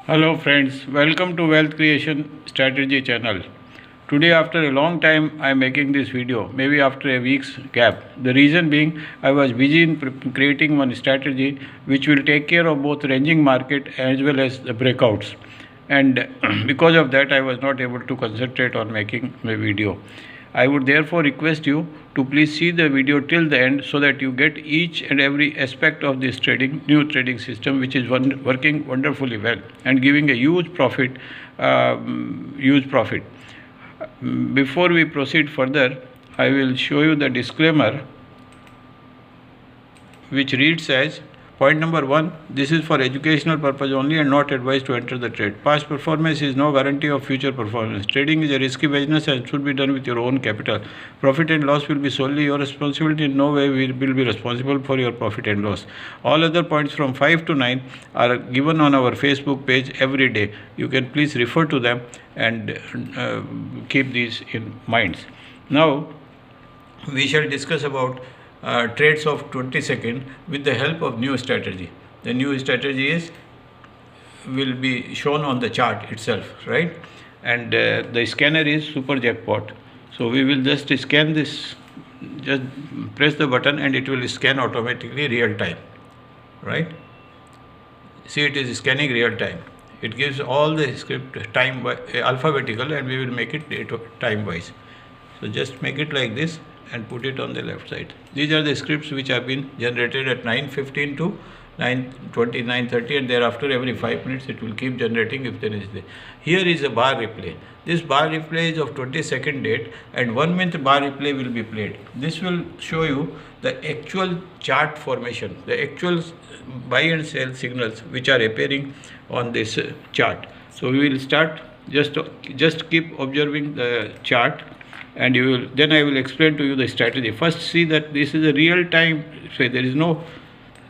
Hello friends, welcome to Wealth Creation Strategy channel. Today after a long time I am making this video, maybe after a week's gap. The reason being I was busy in creating one strategy which will take care of both ranging market as well as the breakouts. And because of that I was not able to concentrate on making my video. I would therefore request you to please see the video till the end so that you get each and every aspect of this new trading system, which is working wonderfully well and giving a huge profit. Huge profit. Before we proceed further, I will show you the disclaimer, which reads as: point number 1, this is for educational purpose only and not advised to enter the trade. Past performance is no guarantee of future performance. Trading is a risky business and should be done with your own capital. Profit and loss will be solely your responsibility. In no way will be responsible for your profit and loss. All other points from 5 to 9 are given on our Facebook page every day. You can please refer to them and keep these in mind. Now, we shall discuss about trades of 20-second with the help of new strategy. The new strategy will be shown on the chart itself, right? And the scanner is super jackpot. So we will just scan this, just press the button and it will scan automatically real time, right? See, it is scanning real time. It gives all the script time alphabetical, and we will make it time wise. So just make it like this and put it on the left side. These are the scripts which have been generated at 9:15 to 9:20, 9:30, and thereafter every 5 minutes it will keep generating if there is there. Here is a bar replay. This bar replay is of 22nd date, and 1 minute bar replay will be played. This will show you the actual chart formation, the actual buy and sell signals which are appearing on this chart. So we will start. Just keep observing the chart, and you will, then I will explain to you the strategy. First, see that this is a real time. So there is no,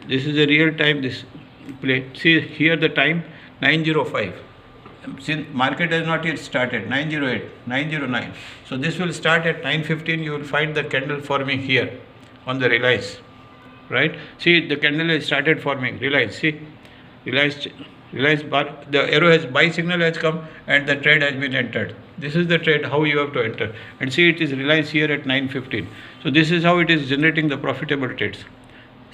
this is a real time this play. See here the time 9:05. Since market has not yet started, 9:08, 9:09. So this will start at 9:15. You will find the candle forming here on the Reliance, right? See, the candle has started forming. Reliance, see, Reliance bar, the arrow has buy signal has come and the trade has been entered. This is the trade how you have to enter, and see, it is Reliance here at 9:15. So this is how it is generating the profitable trades.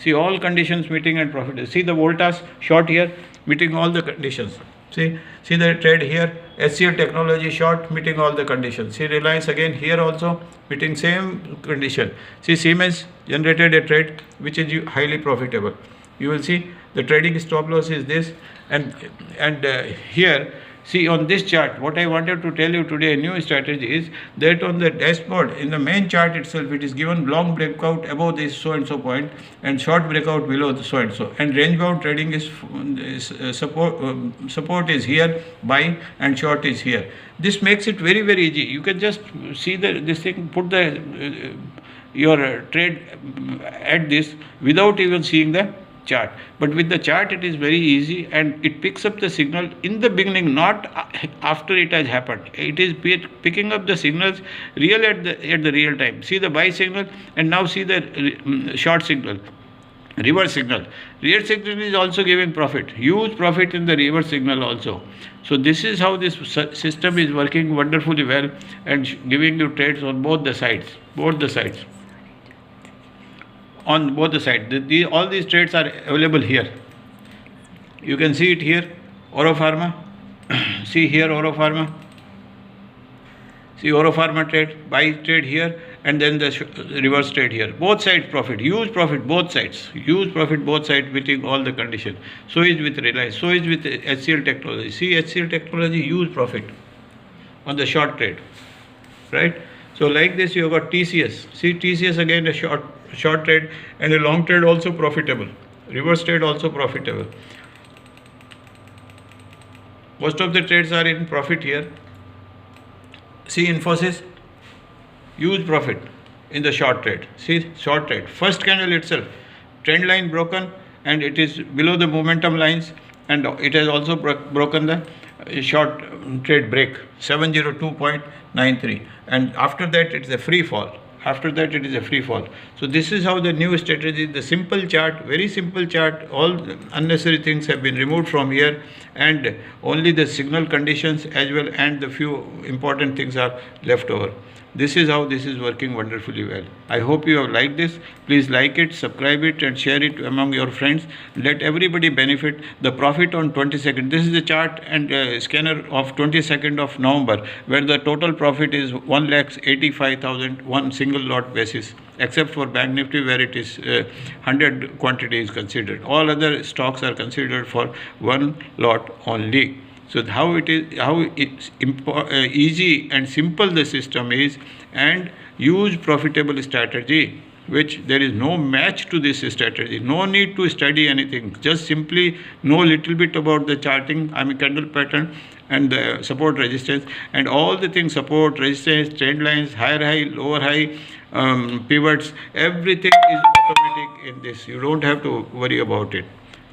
See, all conditions meeting and profit. See the Voltas short here meeting all the conditions. See the trade here, SCL Technology short meeting all the conditions. See Reliance again here also meeting same condition. See Siemens generated a trade which is highly profitable. You will see the trading stop loss is this, and here, see on this chart, what I wanted to tell you today, a new strategy is that on the dashboard, in the main chart itself, it is given long breakout above this so and so point and short breakout below the so and so, and range bound trading is support is here, buy, and short is here. This makes it very, very easy. You can just see this thing, put the your trade at this without even seeing the chart. But with the chart it is very easy, and it picks up the signal in the beginning, not after it has happened. It is picking up the signals real at the real time. See the buy signal, and now see the short signal, reverse signal. Reverse signal is also giving profit, huge profit in the reverse signal also. So this is how this system is working wonderfully well and giving you trades on both the sides. On both the sides, all these trades are available here. You can see it here, Oro Pharma. See here Oro Pharma. See Oro Pharma trade, buy trade here, and then the reverse trade here. Both sides profit, huge profit both sides, meeting all the conditions. So is with Reliance, so is with HCL Technology. See HCL Technology, huge profit on the short trade, right? So like this you have got TCS. See TCS again a short trade, and a long trade also profitable. Reverse trade also profitable. Most of the trades are in profit here. See Infosys, huge profit in the short trade. See short trade. First candle itself, trend line broken, and it is below the momentum lines, and it has also broken the short trade break 702.93, and after that it's a free fall. After that it is a free fall. So this is how the new strategy, the simple chart, very simple chart, all unnecessary things have been removed from here, and only the signal conditions as well and the few important things are left over. This is how this is working wonderfully well. I hope you have liked this. Please like it, subscribe it and share it among your friends. Let everybody benefit. The profit on 22nd. This is the chart and scanner of 22nd of November, where the total profit is 1,85,000 one single lot basis, except for Bank Nifty where it is 100 quantity is considered. All other stocks are considered for one lot only. So how it's easy and simple the system is, and use profitable strategy, which there is no match to this strategy. No need to study anything. Just simply know little bit about the charting, candle pattern and the support resistance and all the things, support, resistance, trend lines, higher high, lower high, pivots, everything is automatic in this. You don't have to worry about it.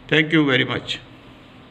Thank you very much.